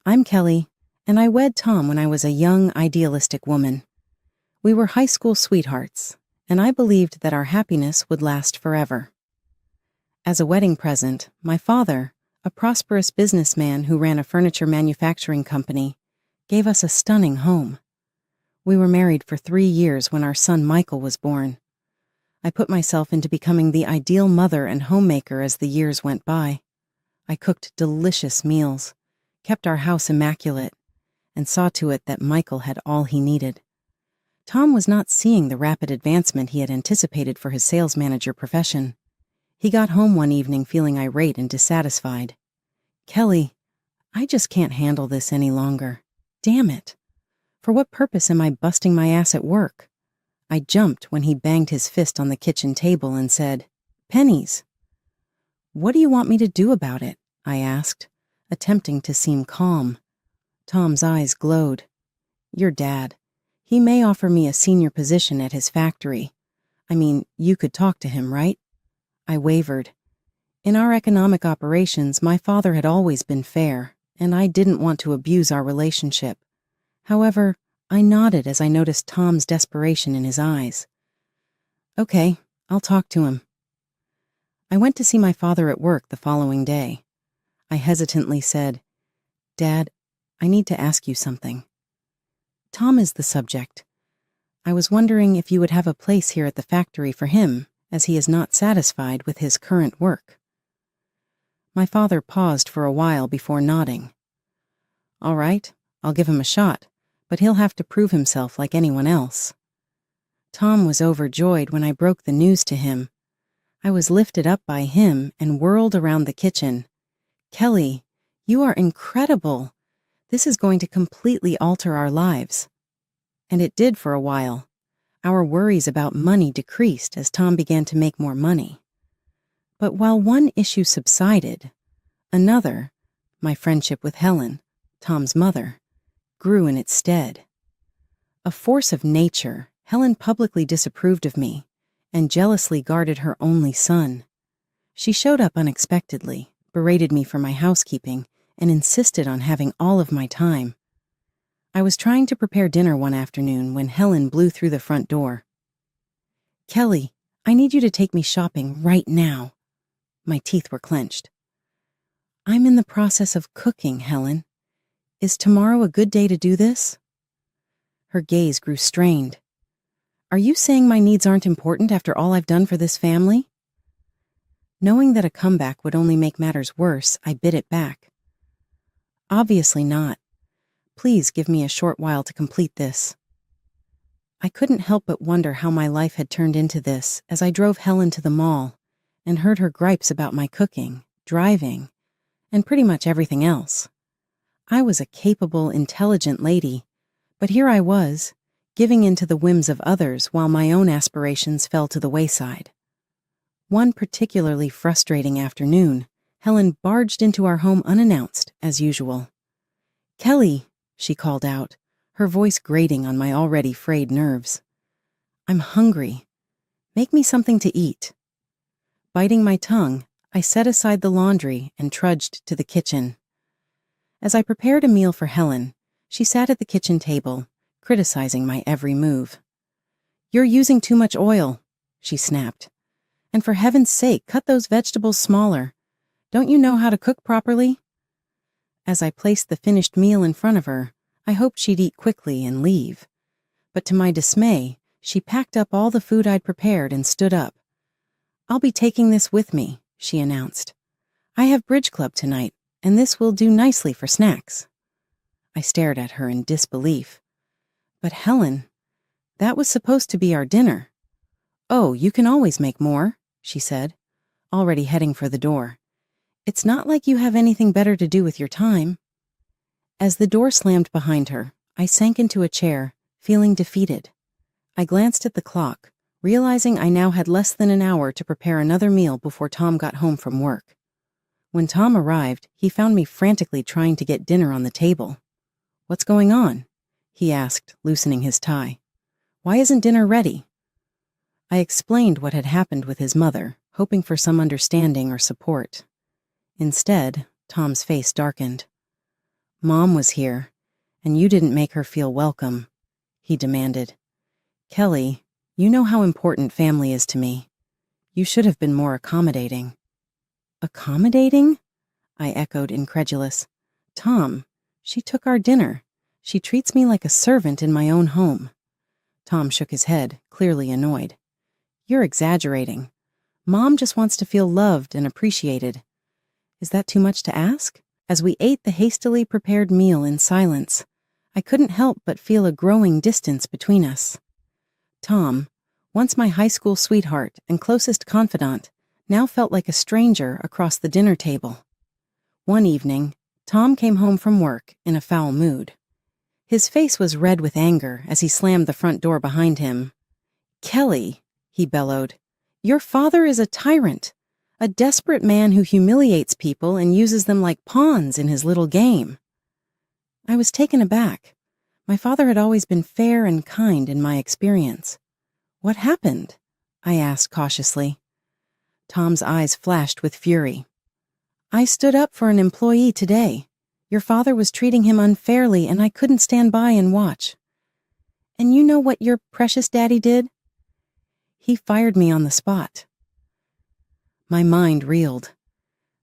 I'm Kelly, and I wed Tom when I was a young, idealistic woman. We were high school sweethearts, and I believed that our happiness would last forever. As a wedding present, my father, a prosperous businessman who ran a furniture manufacturing company, gave us a stunning home. We were married for 3 years when our son Michael was born. I put myself into becoming the ideal mother and homemaker as the years went by. I cooked delicious meals, kept our house immaculate, and saw to it that Michael had all he needed. Tom was not seeing the rapid advancement he had anticipated for his sales manager profession. He got home one evening feeling irate and dissatisfied. "Kelly, I just can't handle this any longer. Damn it. For what purpose am I busting my ass at work?" I jumped when he banged his fist on the kitchen table and said, "Pennies." "What do you want me to do about it?" I asked, attempting to seem calm. Tom's eyes glowed. "Your dad. He may offer me a senior position at his factory. I mean, you could talk to him, right?" I wavered. In our economic operations, my father had always been fair, and I didn't want to abuse our relationship. However, I nodded as I noticed Tom's desperation in his eyes. "Okay, I'll talk to him." I went to see my father at work the following day. I hesitantly said, "Dad, I need to ask you something." "Tom is the subject. I was wondering if you would have a place here at the factory for him, as he is not satisfied with his current work." My father paused for a while before nodding. "All right, I'll give him a shot, but he'll have to prove himself like anyone else." Tom was overjoyed when I broke the news to him. I was lifted up by him and whirled around the kitchen. "Kelly, you are incredible. This is going to completely alter our lives." And it did for a while. Our worries about money decreased as Tom began to make more money. But while one issue subsided, another, my friendship with Helen, Tom's mother, grew in its stead. A force of nature, Helen publicly disapproved of me and jealously guarded her only son. She showed up unexpectedly, berated me for my housekeeping, and insisted on having all of my time. I was trying to prepare dinner one afternoon when Helen blew through the front door. "Kelly, I need you to take me shopping right now." My teeth were clenched. "I'm in the process of cooking, Helen. Is tomorrow a good day to do this?" Her gaze grew strained. "Are you saying my needs aren't important after all I've done for this family?" Knowing that a comeback would only make matters worse, I bit it back. "Obviously not. Please give me a short while to complete this." I couldn't help but wonder how my life had turned into this as I drove Helen to the mall and heard her gripes about my cooking, driving, and pretty much everything else. I was a capable, intelligent lady, but here I was, giving in to the whims of others while my own aspirations fell to the wayside. One particularly frustrating afternoon, Helen barged into our home unannounced, as usual. "Kelly," she called out, her voice grating on my already frayed nerves. "I'm hungry. Make me something to eat." Biting my tongue, I set aside the laundry and trudged to the kitchen. As I prepared a meal for Helen, she sat at the kitchen table, criticizing my every move. "You're using too much oil," she snapped. "And for heaven's sake, cut those vegetables smaller. Don't you know how to cook properly?" As I placed the finished meal in front of her, I hoped she'd eat quickly and leave. But to my dismay, she packed up all the food I'd prepared and stood up. "I'll be taking this with me," she announced. "I have bridge club tonight, and this will do nicely for snacks." I stared at her in disbelief. "But Helen, that was supposed to be our dinner." "Oh, you can always make more," she said, already heading for the door. "It's not like you have anything better to do with your time." As the door slammed behind her, I sank into a chair, feeling defeated. I glanced at the clock, realizing I now had less than an hour to prepare another meal before Tom got home from work. When Tom arrived, he found me frantically trying to get dinner on the table. "What's going on?" he asked, loosening his tie. "Why isn't dinner ready?" I explained what had happened with his mother, hoping for some understanding or support. Instead, Tom's face darkened. Mom was here, and you didn't make her feel welcome, he demanded. Kelly, you know how important family is to me. You should have been more accommodating. Accommodating? I echoed, incredulous. Tom, she took our dinner. She treats me like a servant in my own home. Tom shook his head, clearly annoyed. You're exaggerating. Mom just wants to feel loved and appreciated. Is that too much to ask? As we ate the hastily prepared meal in silence, I couldn't help but feel a growing distance between us. Tom, once my high school sweetheart and closest confidant, now felt like a stranger across the dinner table. One evening, Tom came home from work in a foul mood. His face was red with anger as he slammed the front door behind him. Kelly, he bellowed, your father is a tyrant, a desperate man who humiliates people and uses them like pawns in his little game. I was taken aback. My father had always been fair and kind in my experience. What happened? I asked cautiously. Tom's eyes flashed with fury. I stood up for an employee today. Your father was treating him unfairly, and I couldn't stand by and watch. And you know what your precious daddy did? He fired me on the spot. My mind reeled.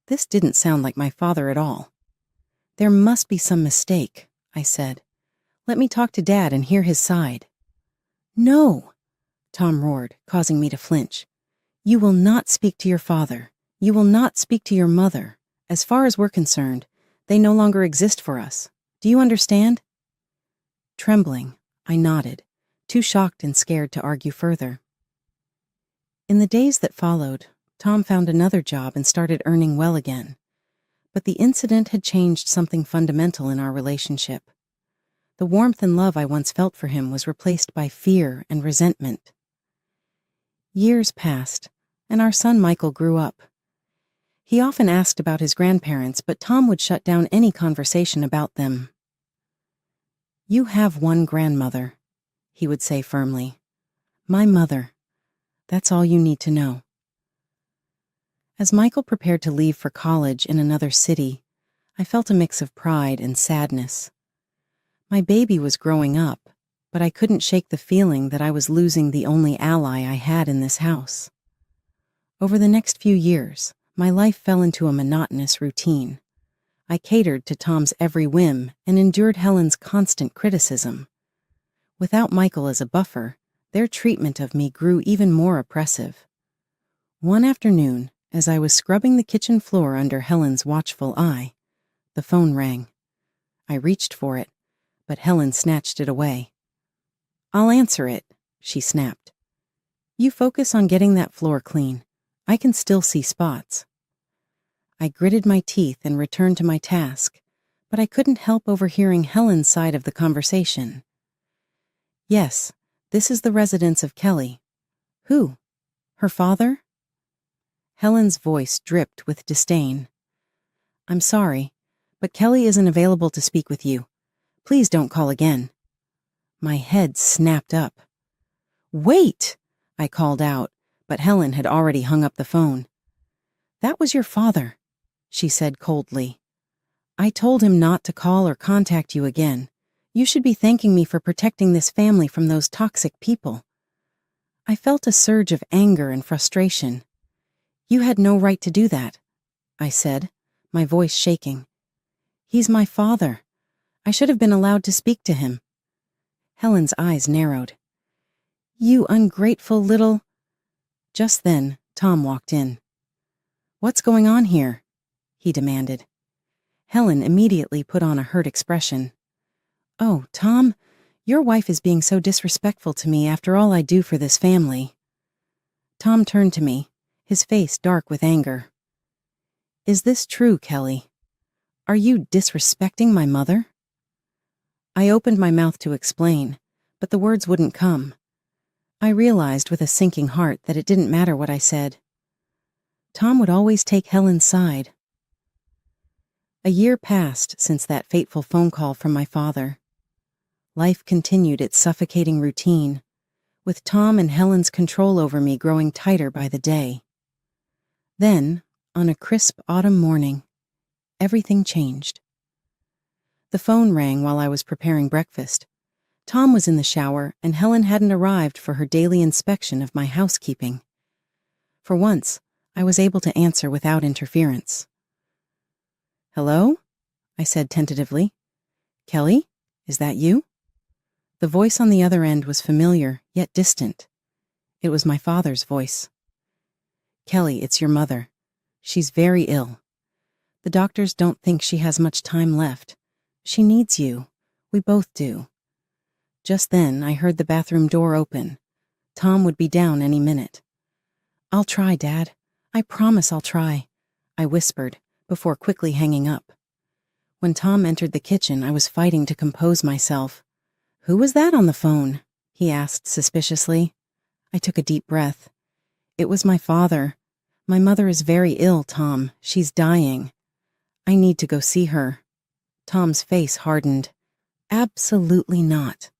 This didn't sound like my father at all. There must be some mistake, I said. Let me talk to Dad and hear his side. No, Tom roared, causing me to flinch. You will not speak to your father. You will not speak to your mother. As far as we're concerned, they no longer exist for us. Do you understand? Trembling, I nodded, too shocked and scared to argue further. In the days that followed, Tom found another job and started earning well again. But the incident had changed something fundamental in our relationship. The warmth and love I once felt for him was replaced by fear and resentment. Years passed, and our son Michael grew up. He often asked about his grandparents, but Tom would shut down any conversation about them. You have one grandmother, he would say firmly. My mother. That's all you need to know. As Michael prepared to leave for college in another city, I felt a mix of pride and sadness. My baby was growing up, but I couldn't shake the feeling that I was losing the only ally I had in this house. Over the next few years, my life fell into a monotonous routine. I catered to Tom's every whim and endured Helen's constant criticism. Without Michael as a buffer, their treatment of me grew even more oppressive. One afternoon, as I was scrubbing the kitchen floor under Helen's watchful eye, the phone rang. I reached for it, but Helen snatched it away. I'll answer it, she snapped. You focus on getting that floor clean. I can still see spots. I gritted my teeth and returned to my task, but I couldn't help overhearing Helen's side of the conversation. Yes, this is the residence of Kelly. Who? Her father? Helen's voice dripped with disdain. I'm sorry, but Kelly isn't available to speak with you. Please don't call again. My head snapped up. Wait, I called out, but Helen had already hung up the phone. That was your father, she said coldly. I told him not to call or contact you again. You should be thanking me for protecting this family from those toxic people. I felt a surge of anger and frustration. You had no right to do that, I said, my voice shaking. He's my father. I should have been allowed to speak to him. Helen's eyes narrowed. You ungrateful little... Just then, Tom walked in. What's going on here? He demanded. Helen immediately put on a hurt expression. Oh, Tom, your wife is being so disrespectful to me after all I do for this family. Tom turned to me, his face dark with anger. Is this true, Kelly? Are you disrespecting my mother? I opened my mouth to explain, but the words wouldn't come. I realized with a sinking heart that it didn't matter what I said. Tom would always take Helen's side. A year passed since that fateful phone call from my father. Life continued its suffocating routine, with Tom and Helen's control over me growing tighter by the day. Then, on a crisp autumn morning, everything changed. The phone rang while I was preparing breakfast. Tom was in the shower, and Helen hadn't arrived for her daily inspection of my housekeeping. For once, I was able to answer without interference. "Hello?" I said tentatively. "Kelly, is that you?" The voice on the other end was familiar, yet distant. It was my father's voice. "Kelly, it's your mother. She's very ill. The doctors don't think she has much time left. She needs you. We both do." Just then, I heard the bathroom door open. Tom would be down any minute. "I'll try, Dad. I promise I'll try," I whispered, before quickly hanging up. When Tom entered the kitchen, I was fighting to compose myself. "Who was that on the phone?" he asked suspiciously. I took a deep breath. "It was my father. My mother is very ill, Tom. She's dying. I need to go see her." Tom's face hardened. "Absolutely not.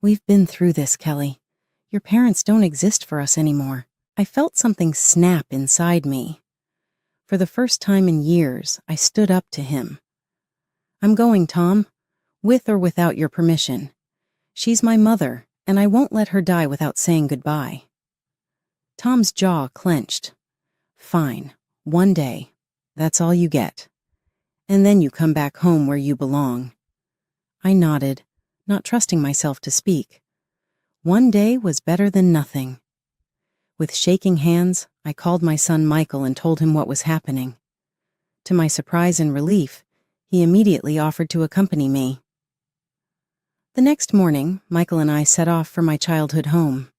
We've been through this, Kelly. Your parents don't exist for us anymore." I felt something snap inside me. For the first time in years, I stood up to him. "I'm going, Tom, with or without your permission. She's my mother, and I won't let her die without saying goodbye." Tom's jaw clenched. "Fine, 1 day. That's all you get. And then you come back home where you belong." I nodded, not trusting myself to speak. 1 day was better than nothing. With shaking hands, I called my son Michael and told him what was happening. To my surprise and relief, he immediately offered to accompany me. The next morning, Michael and I set off for my childhood home.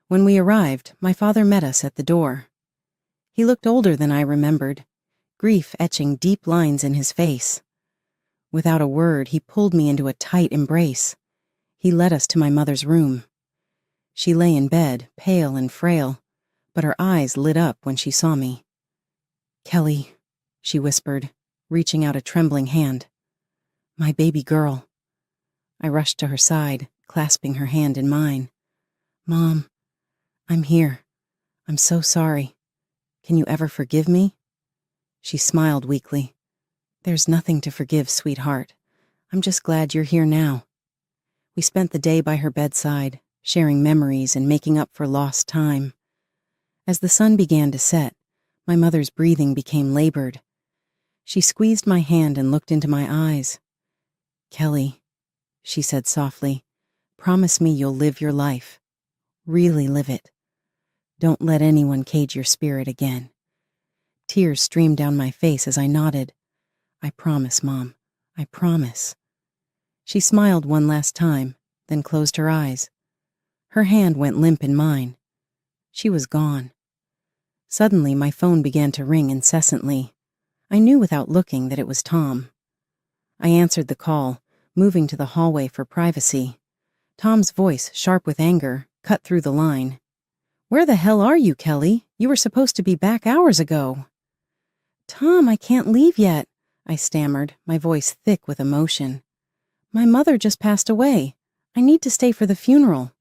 When we arrived, my father met us at the door. He looked older than I remembered, grief etching deep lines in his face. Without a word, he pulled me into a tight embrace. He led us to my mother's room. She lay in bed, pale and frail, but her eyes lit up when she saw me. "Kelly," she whispered, reaching out a trembling hand. "My baby girl." I rushed to her side, clasping her hand in mine. "Mom, I'm here. I'm so sorry. Can you ever forgive me?" She smiled weakly. "There's nothing to forgive, sweetheart. I'm just glad you're here now." We spent the day by her bedside, sharing memories and making up for lost time. As the sun began to set, my mother's breathing became labored. She squeezed my hand and looked into my eyes. "Kelly," she said softly, "promise me you'll live your life. Really live it. Don't let anyone cage your spirit again." Tears streamed down my face as I nodded. "I promise, Mom. I promise." She smiled one last time, then closed her eyes. Her hand went limp in mine. She was gone. Suddenly, my phone began to ring incessantly. I knew without looking that it was Tom. I answered the call, moving to the hallway for privacy. Tom's voice, sharp with anger, cut through the line. "Where the hell are you, Kelly? You were supposed to be back hours ago." "Tom, I can't leave yet," I stammered, my voice thick with emotion. "My mother just passed away. I need to stay for the funeral."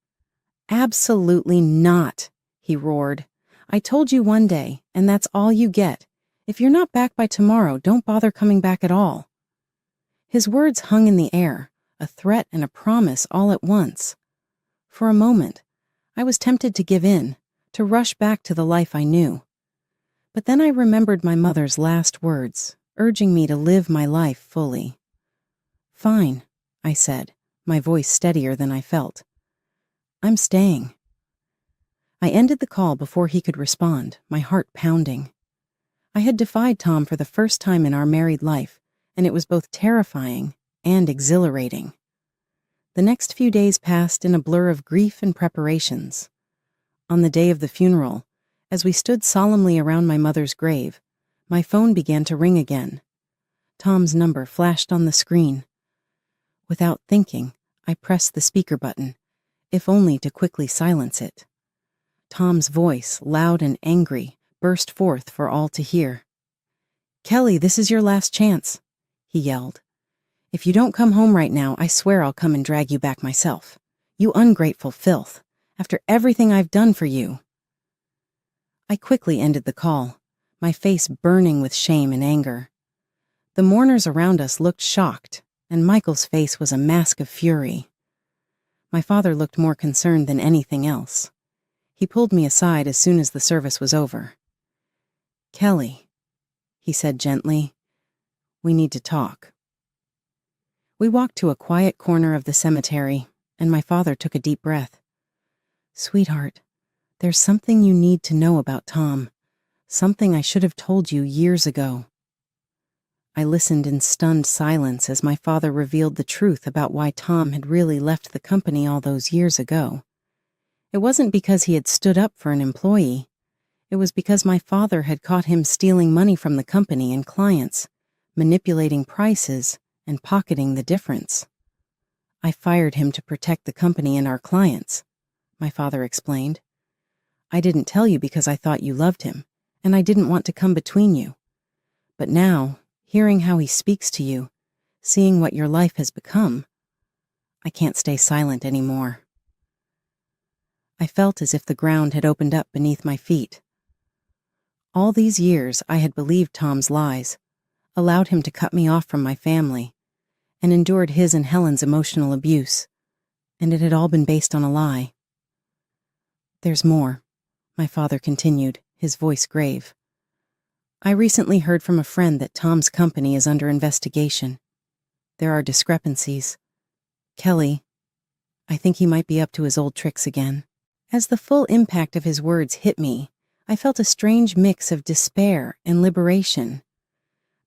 "Absolutely not," he roared. "I told you 1 day, and that's all you get. If you're not back by tomorrow, don't bother coming back at all." His words hung in the air, a threat and a promise all at once. For a moment, I was tempted to give in, to rush back to the life I knew. But then I remembered my mother's last words, urging me to live my life fully. "Fine," I said, my voice steadier than I felt. "I'm staying." I ended the call before he could respond, my heart pounding. I had defied Tom for the first time in our married life, and it was both terrifying and exhilarating. The next few days passed in a blur of grief and preparations. On the day of the funeral, as we stood solemnly around my mother's grave, my phone began to ring again. Tom's number flashed on the screen. Without thinking, I pressed the speaker button, if only to quickly silence it. Tom's voice, loud and angry, burst forth for all to hear. "Kelly, this is your last chance," he yelled. "If you don't come home right now, I swear I'll come and drag you back myself. You ungrateful filth, after everything I've done for you." I quickly ended the call, my face burning with shame and anger. The mourners around us looked shocked, and Michael's face was a mask of fury. My father looked more concerned than anything else. He pulled me aside as soon as the service was over. "Kelly," he said gently, "we need to talk." We walked to a quiet corner of the cemetery, and my father took a deep breath. "Sweetheart, there's something you need to know about Tom. Something I should have told you years ago." I listened in stunned silence as my father revealed the truth about why Tom had really left the company all those years ago. It wasn't because he had stood up for an employee. It was because my father had caught him stealing money from the company and clients, manipulating prices, and pocketing the difference. "I fired him to protect the company and our clients," my father explained. "I didn't tell you because I thought you loved him, and I didn't want to come between you. But now, hearing how he speaks to you, seeing what your life has become, I can't stay silent anymore." I felt as if the ground had opened up beneath my feet. All these years I had believed Tom's lies, allowed him to cut me off from my family, and endured his and Helen's emotional abuse, and it had all been based on a lie. "There's more," my father continued, his voice grave. "I recently heard from a friend that Tom's company is under investigation. There are discrepancies. Kelly, I think he might be up to his old tricks again." As the full impact of his words hit me, I felt a strange mix of despair and liberation.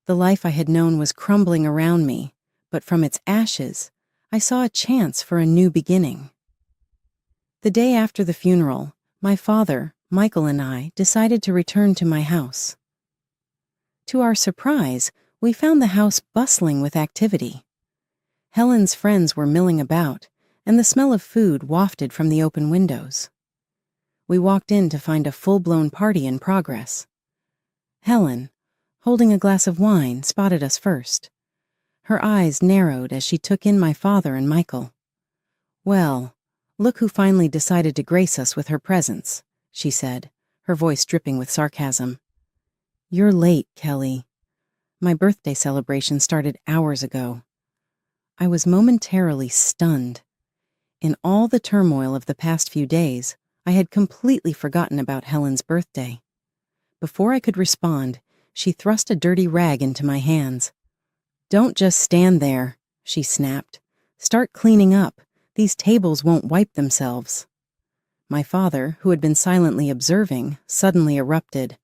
The life I had known was crumbling around me, but from its ashes, I saw a chance for a new beginning. The day after the funeral, my father, Michael, and I decided to return to my house. To our surprise, we found the house bustling with activity. Helen's friends were milling about, and the smell of food wafted from the open windows. We walked in to find a full-blown party in progress. Helen, holding a glass of wine, spotted us first. Her eyes narrowed as she took in my father and Michael. "Well, look who finally decided to grace us with her presence," she said, her voice dripping with sarcasm. "You're late, Kelly. My birthday celebration started hours ago." I was momentarily stunned. In all the turmoil of the past few days, I had completely forgotten about Helen's birthday. Before I could respond, she thrust a dirty rag into my hands. "Don't just stand there," she snapped. "Start cleaning up. These tables won't wipe themselves." My father, who had been silently observing, suddenly erupted.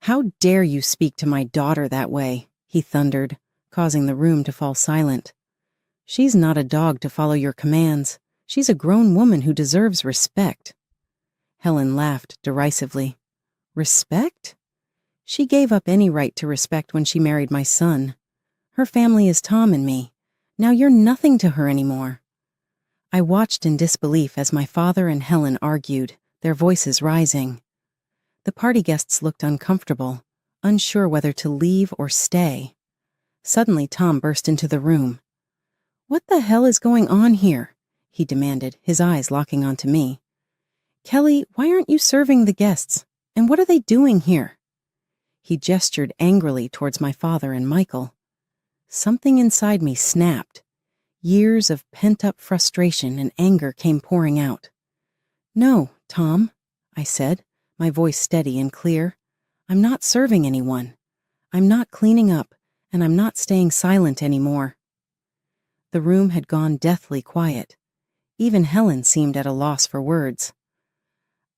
"How dare you speak to my daughter that way?" he thundered, causing the room to fall silent. "She's not a dog to follow your commands. She's a grown woman who deserves respect." Helen laughed derisively. "Respect? She gave up any right to respect when she married my son. Her family is Tom and me. Now you're nothing to her anymore." I watched in disbelief as my father and Helen argued, their voices rising. The party guests looked uncomfortable, unsure whether to leave or stay. Suddenly Tom burst into the room. "What the hell is going on here?" he demanded, his eyes locking onto me. "Kelly, why aren't you serving the guests? And what are they doing here?" He gestured angrily towards my father and Michael. Something inside me snapped. Years of pent-up frustration and anger came pouring out. "No, Tom," I said, my voice steady and clear. "I'm not serving anyone. I'm not cleaning up, and I'm not staying silent anymore." The room had gone deathly quiet. Even Helen seemed at a loss for words.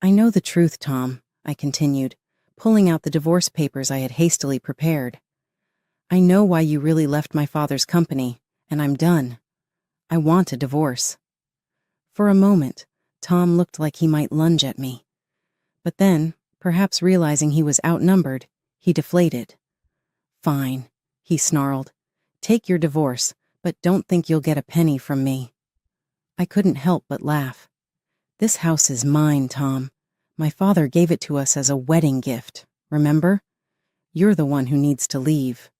"I know the truth, Tom," I continued, pulling out the divorce papers I had hastily prepared. "I know why you really left my father's company, and I'm done. I want a divorce." For a moment, Tom looked like he might lunge at me. But then, perhaps realizing he was outnumbered, he deflated. "Fine," he snarled. "Take your divorce, but don't think you'll get a penny from me." I couldn't help but laugh. "This house is mine, Tom. My father gave it to us as a wedding gift, remember? You're the one who needs to leave."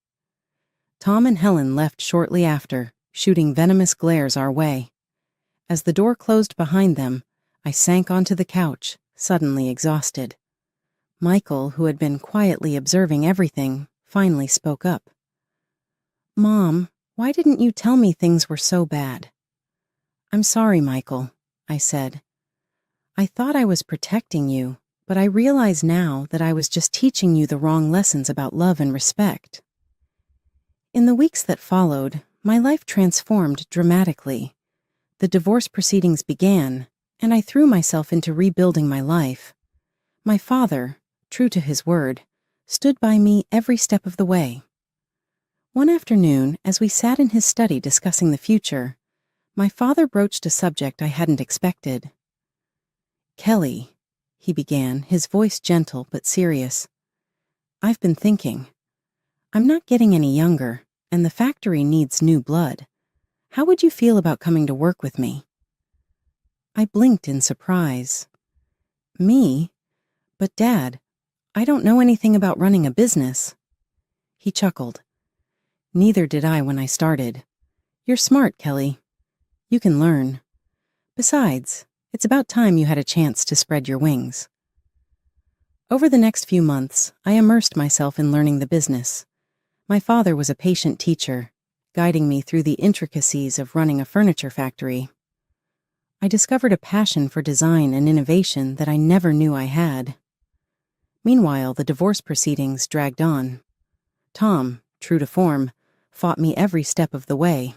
Tom and Helen left shortly after, shooting venomous glares our way. As the door closed behind them, I sank onto the couch, suddenly exhausted. Michael, who had been quietly observing everything, finally spoke up. "Mom, Why didn't you tell me things were so bad? I'm sorry, Michael, I said. I thought I was protecting you, but I realize now that I was just teaching you the wrong lessons about love and respect. In the weeks that followed, my life transformed dramatically. The divorce proceedings began, and I threw myself into rebuilding my life. My father, true to his word, stood by me every step of the way. One afternoon, as we sat in his study discussing the future, my father broached a subject I hadn't expected. Kelly, he began, his voice gentle but serious. I've been thinking. I'm not getting any younger, and the factory needs new blood. How would you feel about coming to work with me? I blinked in surprise. Me? But Dad, I don't know anything about running a business. He chuckled. Neither did I when I started. You're smart, Kelly. You can learn. Besides, it's about time you had a chance to spread your wings. Over the next few months, I immersed myself in learning the business. My father was a patient teacher, guiding me through the intricacies of running a furniture factory. I discovered a passion for design and innovation that I never knew I had. Meanwhile, the divorce proceedings dragged on. Tom, true to form, fought me every step of the way.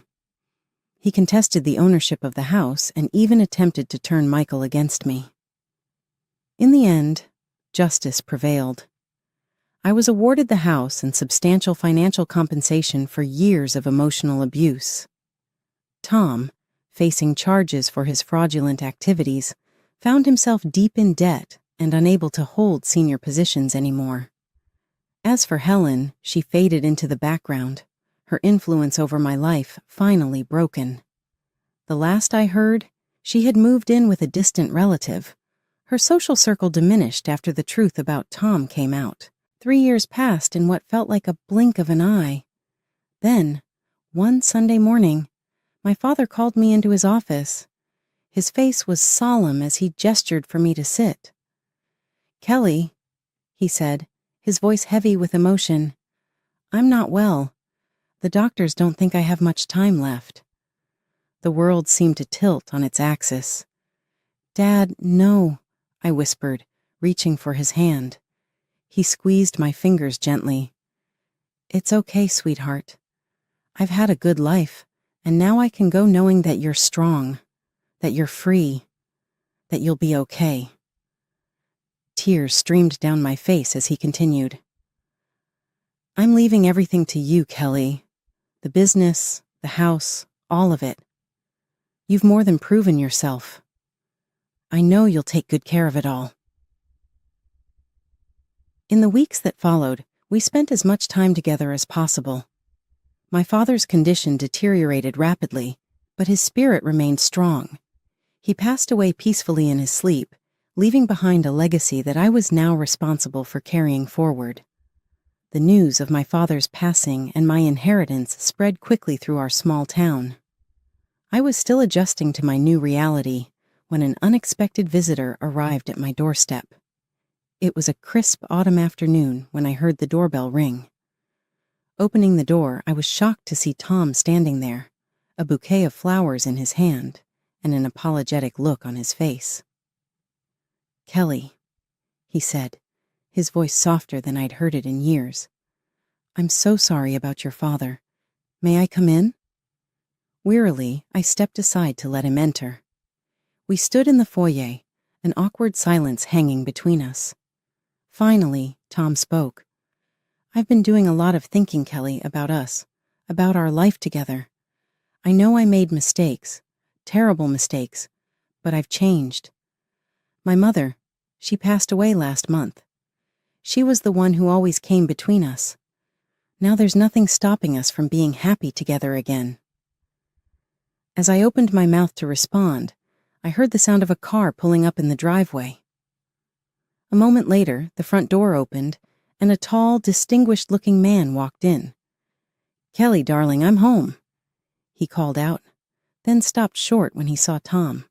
He contested the ownership of the house and even attempted to turn Michael against me. In the end, justice prevailed. I was awarded the house and substantial financial compensation for years of emotional abuse. Tom, facing charges for his fraudulent activities, found himself deep in debt and unable to hold senior positions anymore. As for Helen, she faded into the background, her influence over my life finally broken. The last I heard, she had moved in with a distant relative. Her social circle diminished after the truth about Tom came out. 3 years passed in what felt like a blink of an eye. Then, one Sunday morning, my father called me into his office. His face was solemn as he gestured for me to sit. Kelly, he said, his voice heavy with emotion, I'm not well. The doctors don't think I have much time left. The world seemed to tilt on its axis. Dad, no, I whispered, reaching for his hand. He squeezed my fingers gently. It's okay, sweetheart. I've had a good life, and now I can go knowing that you're strong, that you're free, that you'll be okay. Tears streamed down my face as he continued. I'm leaving everything to you, Kelly. The business, the house, all of it. You've more than proven yourself. I know you'll take good care of it all. In the weeks that followed, we spent as much time together as possible. My father's condition deteriorated rapidly, but his spirit remained strong. He passed away peacefully in his sleep, leaving behind a legacy that I was now responsible for carrying forward. The news of my father's passing and my inheritance spread quickly through our small town. I was still adjusting to my new reality when an unexpected visitor arrived at my doorstep. It was a crisp autumn afternoon when I heard the doorbell ring. Opening the door, I was shocked to see Tom standing there, a bouquet of flowers in his hand and an apologetic look on his face. Kelly, he said, his voice softer than I'd heard it in years. I'm so sorry about your father. May I come in? Wearily, I stepped aside to let him enter. We stood in the foyer, an awkward silence hanging between us. Finally, Tom spoke. I've been doing a lot of thinking, Kelly, about us, about our life together. I know I made mistakes, terrible mistakes, but I've changed. My mother, she passed away last month. She was the one who always came between us. Now there's nothing stopping us from being happy together again. As I opened my mouth to respond, I heard the sound of a car pulling up in the driveway. A moment later, the front door opened, and a tall, distinguished-looking man walked in. Kelly, darling, I'm home, he called out, then stopped short when he saw Tom.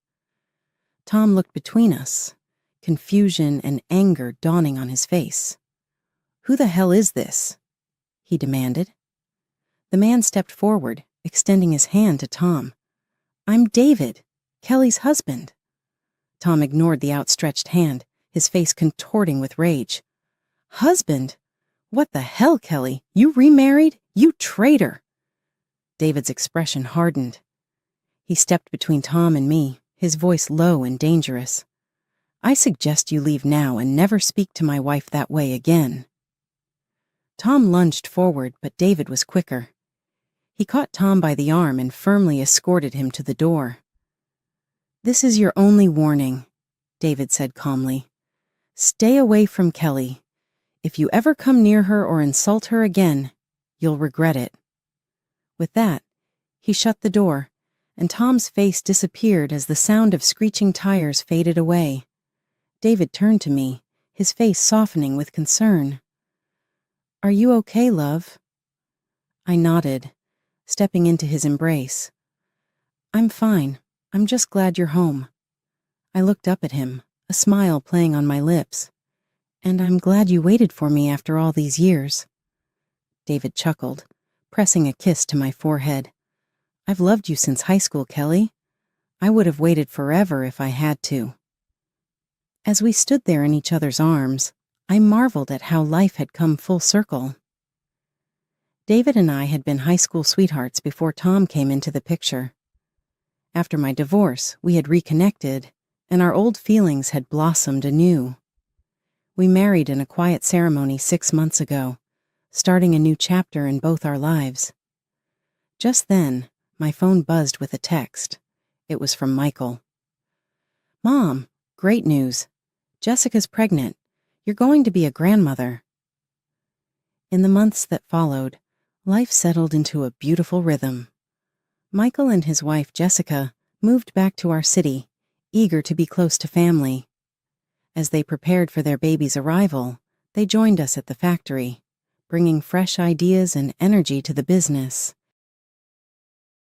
Tom looked between us, confusion and anger dawning on his face. Who the hell is this? He demanded. The man stepped forward, extending his hand to Tom. "I'm David, Kelly's husband." Tom ignored the outstretched hand, his face contorting with rage. "Husband? What the hell, Kelly? You remarried? You traitor!" David's expression hardened. He stepped between Tom and me, his voice low and dangerous. "I suggest you leave now and never speak to my wife that way again." Tom lunged forward, but David was quicker. He caught Tom by the arm and firmly escorted him to the door. "This is your only warning," David said calmly. "Stay away from Kelly. If you ever come near her or insult her again, you'll regret it." With that, he shut the door, and Tom's face disappeared as the sound of screeching tires faded away. David turned to me, his face softening with concern. "Are you okay, love?" I nodded, stepping into his embrace. "I'm fine. I'm just glad you're home." I looked up at him, a smile playing on my lips. "And I'm glad you waited for me after all these years." David chuckled, pressing a kiss to my forehead. "I've loved you since high school, Kelly. I would have waited forever if I had to." As we stood there in each other's arms, I marveled at how life had come full circle. David and I had been high school sweethearts before Tom came into the picture. After my divorce, we had reconnected, and our old feelings had blossomed anew. We married in a quiet ceremony 6 months ago, starting a new chapter in both our lives. Just then, my phone buzzed with a text. It was from Michael. "Mom, great news. Jessica's pregnant. You're going to be a grandmother." In the months that followed, life settled into a beautiful rhythm. Michael and his wife, Jessica, moved back to our city, eager to be close to family. As they prepared for their baby's arrival, they joined us at the factory, bringing fresh ideas and energy to the business.